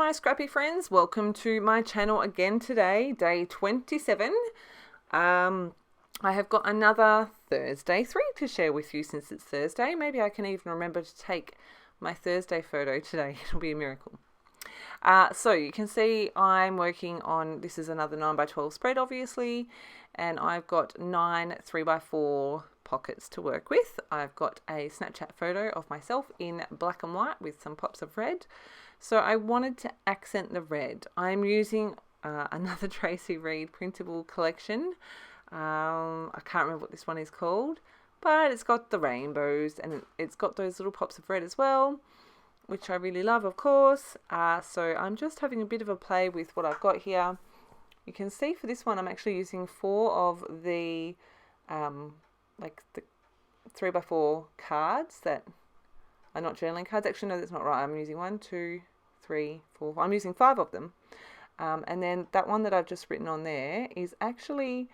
Hi Scrappy friends, welcome to my channel again today, day 27. I have got another Thursday 3 to share with you since it's Thursday. Maybe I can even remember to take my Thursday photo today, it'll be a miracle. So you can see I'm working on, this is another 9x12 spread obviously, and I've got 9 3x4 pockets to work with. I've got a Snapchat photo of myself in black and white with some pops of red. So I wanted to accent the red. I'm using another Tracy Reed printable collection. I can't remember what this one is called, but it's got the rainbows and it's got those little pops of red as well, which I really love, of course. So I'm just having a bit of a play with what I've got here. You can see for this one I'm actually using 4 of the like the 3x4 cards that are not journaling cards. Actually, no, that's not right. I'm using 1, 2, 3, 4. I'm using 5 of them. And then that one that I've just written on there is actually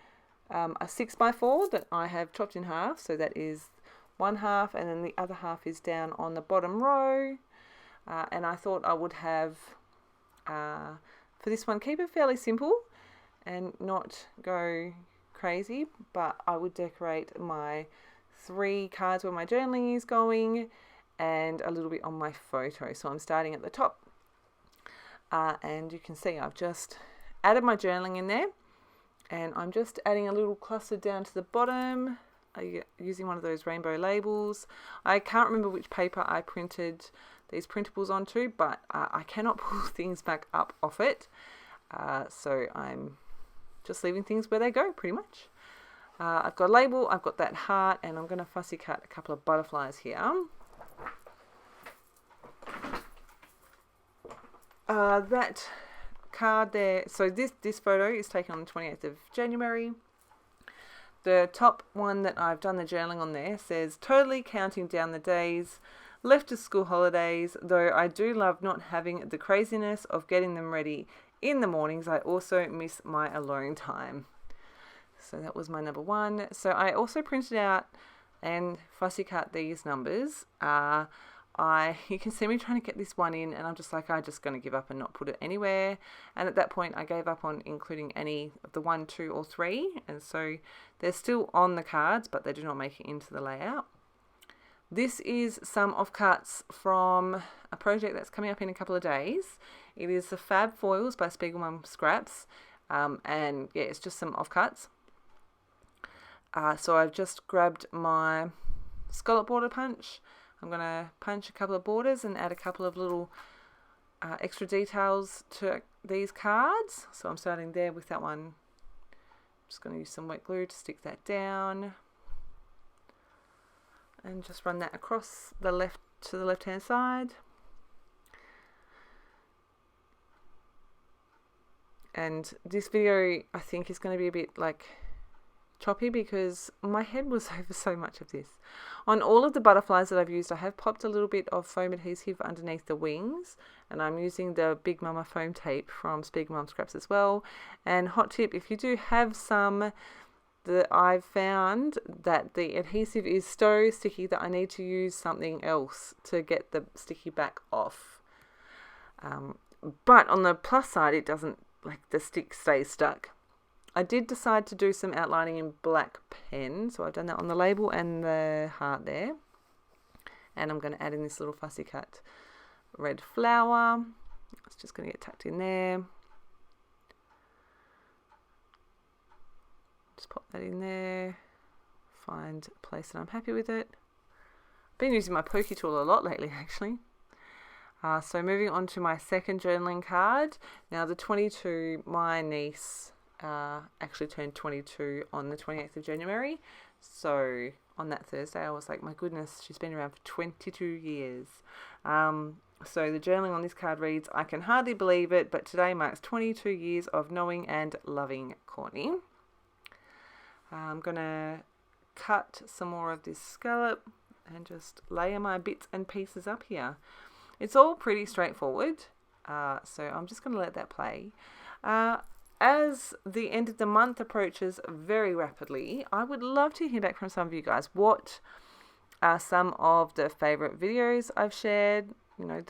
a 6x4 that I have chopped in half. So that is one half, and then the other half is down on the bottom row. And I thought I would have, for this one, keep it fairly simple and not go crazy, but I would decorate my 3 cards where my journaling is going and a little bit on my photo. So I'm starting at the top, and you can see I've just added my journaling in there, and I'm just adding a little cluster down to the bottom using one of those rainbow labels. I can't remember which paper I printed these printables onto, but I cannot pull things back up off it, so I'm just leaving things where they go pretty much. I've got a label, I've got that heart, and I'm going to fussy cut a couple of butterflies here. That card there, so this photo is taken on the 28th of January. The top one that I've done the journaling on there says, totally counting down the days left to school holidays, though I do love not having the craziness of getting them ready in the mornings. I also miss my alone time. So that was my number 1. So I also printed out and fussy cut these numbers. You can see me trying to get this one in, and I'm just like, I'm just going to give up and not put it anywhere. And at that point I gave up on including any of the 1, 2 or 3, and so they're still on the cards, but they do not make it into the layout. This is some offcuts from a project that's coming up in a couple of days. It is the Fab Foils by Spiegelman Scraps, and yeah, it's just some offcuts. So I've just grabbed my scallop border punch. I'm going to punch a couple of borders and add a couple of little extra details to these cards. So I'm starting there with that one. I'm just going to use some wet glue to stick that down, and just run that across the left to the left hand side. And this video I think is going to be a bit like choppy because my head was over so much of this. On all of the butterflies that I've used, I have popped a little bit of foam adhesive underneath the wings, and I'm using the Big Mama foam tape from Spiegelman Scraps as well. And hot tip, if you do have some, that I've found that the adhesive is so sticky that I need to use something else to get the sticky back off. But on the plus side, it doesn't, like, the stick stays stuck. I did decide to do some outlining in black pen, so I've done that on the label and the heart there. And I'm going to add in this little fussy cut red flower. It's just going to get tucked in there. Just pop that in there. Find a place that I'm happy with it. Been using my pokey tool a lot lately, actually. So moving on to my second journaling card. Now the 22, my niece actually turned 22 on the 28th of January. So on that Thursday I was like, my goodness, she's been around for 22 years. So the journaling on this card reads, I can hardly believe it, but today marks 22 years of knowing and loving Courtney. I'm going to cut some more of this scallop and just layer my bits and pieces up here. It's all pretty straightforward, so I'm just going to let that play. As the end of the month approaches very rapidly, I would love to hear back from some of you guys. What are some of the favourite videos I've shared? You know,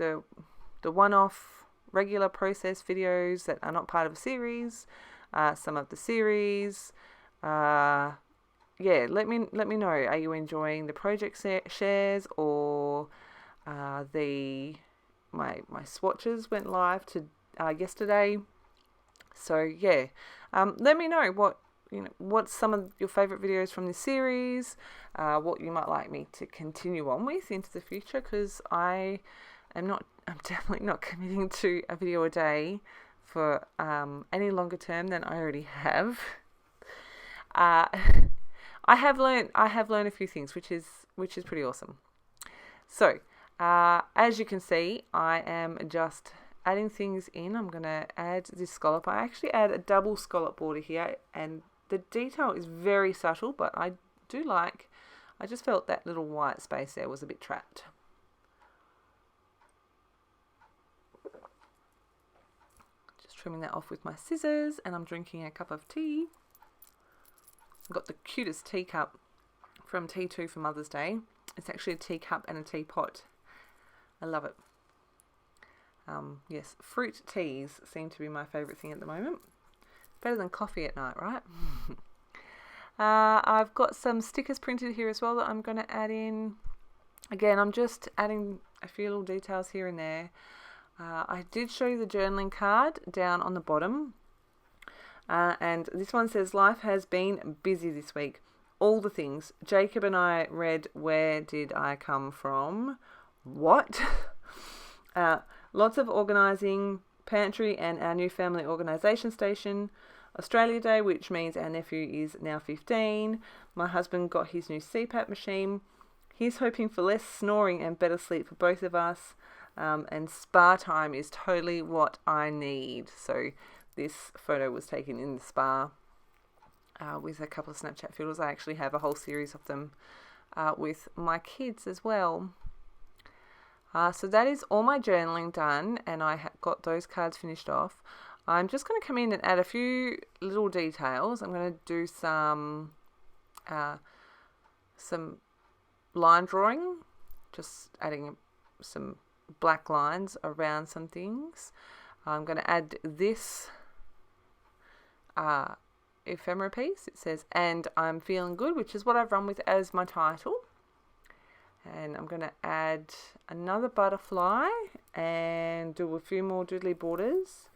the one-off regular process videos that are not part of a series, some of the series. Yeah, let me know. Are you enjoying the project shares, or my swatches went live to yesterday? So yeah, let me know what's some of your favorite videos from this series, what you might like me to continue on with into the future, because I'm definitely not committing to a video a day for any longer term than I already have. I have learned a few things, which is pretty awesome. So as you can see, I am just adding things in. I'm going to add this scallop. I actually add a double scallop border here, and the detail is very subtle, but I just felt that little white space there was a bit trapped. Just trimming that off with my scissors, and I'm drinking a cup of tea. I've got the cutest teacup from T2 for Mother's Day. It's actually a teacup and a teapot. I love it. Yes, fruit teas seem to be my favourite thing at the moment. Better than coffee at night, right? I've got some stickers printed here as well that I'm going to add in. Again, I'm just adding a few little details here and there. I did show you the journaling card down on the bottom. And this one says, life has been busy this week. All the things. Jacob and I read Where Did I Come From? What? Lots of organising, pantry and our new family organisation station. Australia Day, which means our nephew is now 15. My husband got his new CPAP machine. He's hoping for less snoring and better sleep for both of us. And spa time is totally what I need. So this photo was taken in the spa with a couple of Snapchat filters. I actually have a whole series of them with my kids as well. So that is all my journaling done, and I got those cards finished off. I'm just going to come in and add a few little details. I'm going to do some line drawing, just adding some black lines around some things. I'm going to add this ephemera piece. It says, and I'm feeling good, which is what I've run with as my title. And I'm going to add another butterfly and do a few more doodly borders.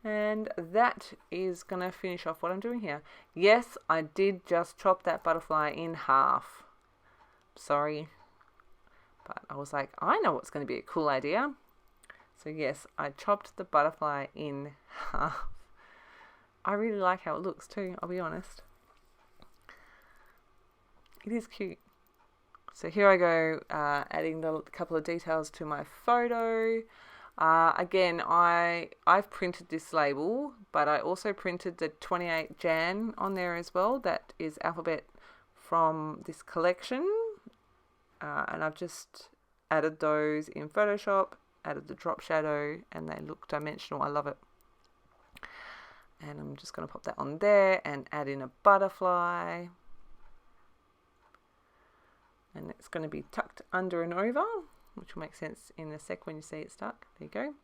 And that is going to finish off what I'm doing here. Yes, I did just chop that butterfly in half. Sorry. But I was like, I know what's going to be a cool idea. So yes, I chopped the butterfly in half. I really like how it looks too, I'll be honest. It is cute. So here I go, adding the couple of details to my photo. Again, I've printed this label, but I also printed the 28 Jan on there as well. That is alphabet from this collection. And I've just added those in Photoshop, added the drop shadow, and they look dimensional. I love it. And I'm just going to pop that on there and add in a butterfly. And it's going to be tucked under and over, which will make sense in a sec when you see it stuck. There you go.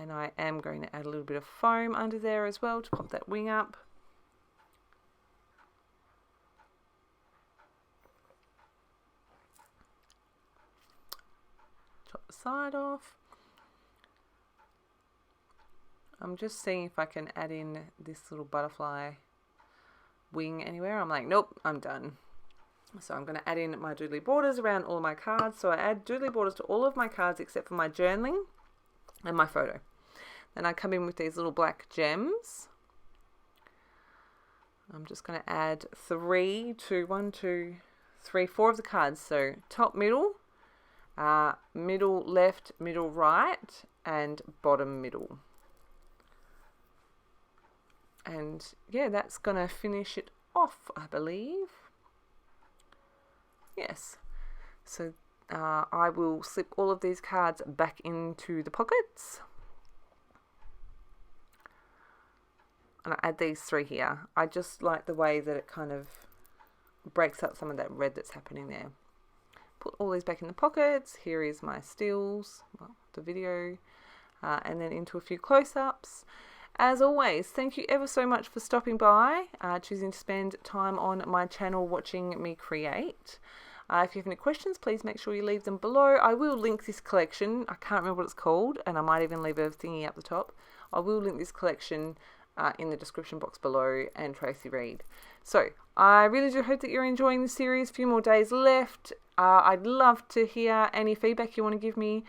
And I am going to add a little bit of foam under there as well to pop that wing up. Chop the side off. I'm just seeing if I can add in this little butterfly wing anywhere. I'm like, nope, I'm done. So I'm going to add in my doodly borders around all my cards. So I add doodly borders to all of my cards except for my journaling and my photo. Then I come in with these little black gems. I'm just going to add 4 of the cards. So top, middle, middle left, middle right, and bottom middle. And yeah, that's going to finish it off, I believe. Yes. So I will slip all of these cards back into the pockets. And I add these 3 here. I just like the way that it kind of breaks up some of that red that's happening there. Put all these back in the pockets. Here is my stills, well, the video. and then into a few close-ups. As always, thank you ever so much for stopping by, choosing to spend time on my channel watching me create. If you have any questions, please make sure you leave them below. I will link this collection. I can't remember what it's called, and I might even leave a thingy up the top. I will link this collection in the description box below, and Tracy Reed. So I really do hope that you're enjoying the series. A few more days left. I'd love to hear any feedback you want to give me.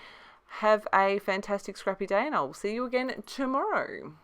Have a fantastic scrappy day, and I'll see you again tomorrow.